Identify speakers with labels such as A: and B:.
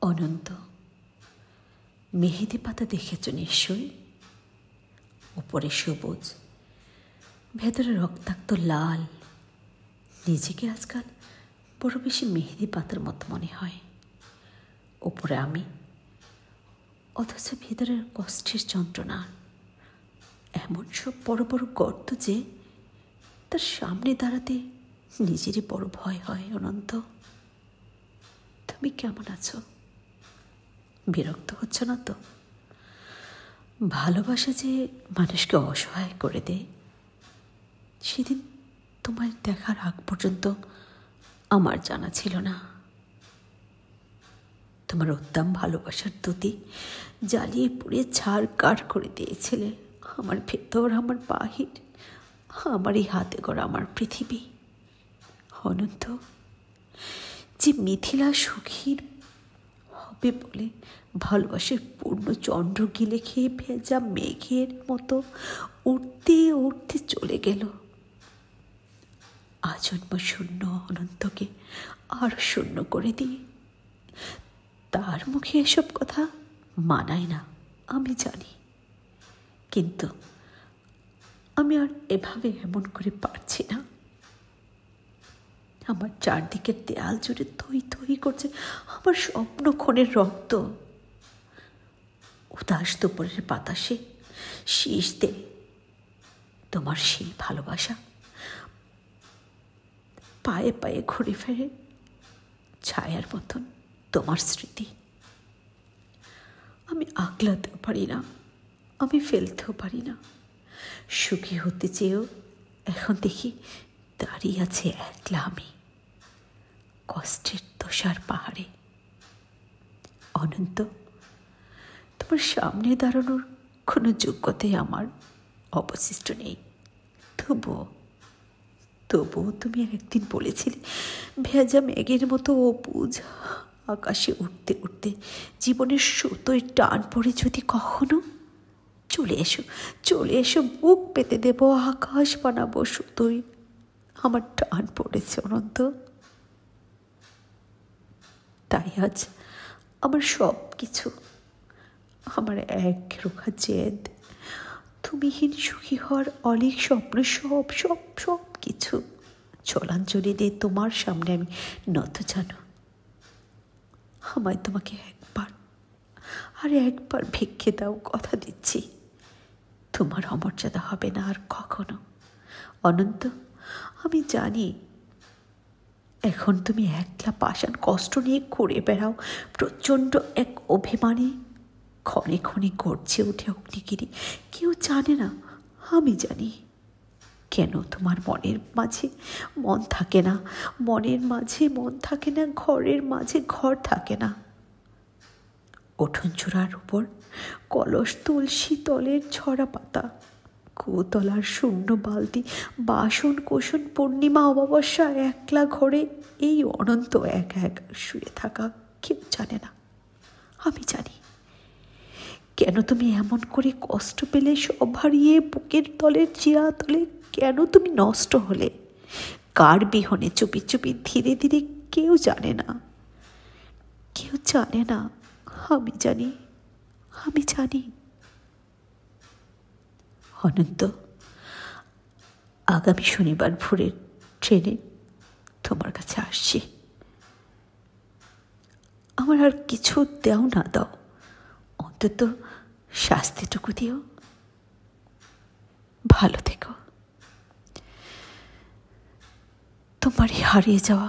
A: অনন্ত মেহেদি পাতা দেখেছ নিশ্চয়ই? উপরে সবুজ, ভেতরে রক্তাক্ত লাল। নিজেকে আজকাল বড় বেশি মেহেদি পাতার মতো মনে হয়। উপরে আমি, অথচ ভেতরের কষ্টের যন্ত্রণা। এমন সব বড় বড় গর্ত যে তার সামনে দাঁড়াতে নিজেরই বড় ভয় হয়। অনন্ত, তুমি কেমন আছো? বিরক্ত হচ্ছ না তো? ভালোবাসা যে মানুষকে অসহায় করে দেয়, সেদিন তোমায় দেখার আগ পর্যন্ত আমার জানা ছিল না। তোমার উত্তম ভালোবাসার দুটি জ্বালিয়ে পুড়িয়ে ছাড়কার করে দিয়েছিলে আমার ভেতর, আমার বাহির, আমারই হাতে গড়া আমার পৃথিবী। অনন্ত, যে মিথিলা সুখীর হবে বলে ভালোবাসার পূর্ণ চন্দ্র গিলে খেয়ে ভেজা মেঘের মতো উঠতে উঠতে চলে গেল, আজন্ম শূন্য অনন্তকে আর শূন্য করে দিয়ে। তার মুখে এসব কথা মানায় না, আমি জানি, কিন্তু আমি আর এভাবে এমন করে পারছি না। আমার চারদিকের দেয়াল জুড়ে থই থই করছে আমার স্বপ্ন ক্ষণের রক্ত। উদাস দুপুরের বাতাসে শীষ দে তোমার সেই ভালোবাসা, পায়ে পায়ে ঘুরে ফেরে ছায়ার মতন তোমার স্মৃতি। আমি আগলাতেও পারি না, আমি ফেলতেও পারি না। সুখী হতে চেয়েও এখন দেখি দাঁড়িয়ে আছে একলা আমি কষ্টের তোষার পাহাড়ে। অনন্ত, তোমার সামনে দাঁড়ানোর কোনো যোগ্যতাই আমার অবশিষ্ট নেই। তবুও তুমি একদিন বলেছিলে ভেজা মেঘের মতো অবুঝ আকাশে উঠতে উঠতে জীবনের সুতোয় টান পড়ে যদি কখনো, চলে এসো বুক পেতে দেব, আকাশ বানাবো সুতোয়। আমার টান পড়েছে অনন্ত, তাই আজ আমার সব কিছু, আমার এক রোখা জেদ, তুমিহীন সুখী হওয়ার অলিক স্বপ্ন, সব সব সব কিছু জলাঞ্জলি দিয়ে তোমার সামনে আমি নত জানো। আমায় তোমাকে একবার ভিক্ষে দাও, কথা দিচ্ছি তোমার অমর্যাদা হবে না আর কখনো। অনন্ত, আমি জানি এখন তুমি একলা পাষাণ কষ্ট নিয়ে ঘুরে বেড়াও প্রচণ্ড এক অভিমানে। ক্ষণে ক্ষণে গর্জে উঠে অগ্নিগিরি, কেউ জানে না, আমি জানি কেন তোমার মনের মাঝে মন থাকে না, মনের মাঝে মন থাকে না, ঘরের মাঝে ঘর থাকে না। উঠোন চূড়ার উপর কলস তুলসী তলের ঝরা পাতা, কুতলার শূন্য বালতি, বাসন কোসন, পূর্ণিমা অমাবস্যা, একলা ঘরে এই অনন্ত একা একা শুয়ে থাকা, কেউ জানে না, আমি জানি কেন তুমি এমন করে কষ্ট পেলে, সব হারিয়ে বুকের তলের চিরা তলে কেন তুমি নষ্ট হলে, কার বিহনে চুপি চুপি ধীরে ধীরে, কেউ জানে না, কেউ জানে না, আমি জানি, আমি জানি। অনন্ত, আগামী শনিবার ভোরের ট্রেনে তোমার কাছে আসছি। আমার আর কিছু দেও না দাও, অন্তত শাস্তিটুকু দিও। ভালো থেকো। তোমারই হারিয়ে যাওয়া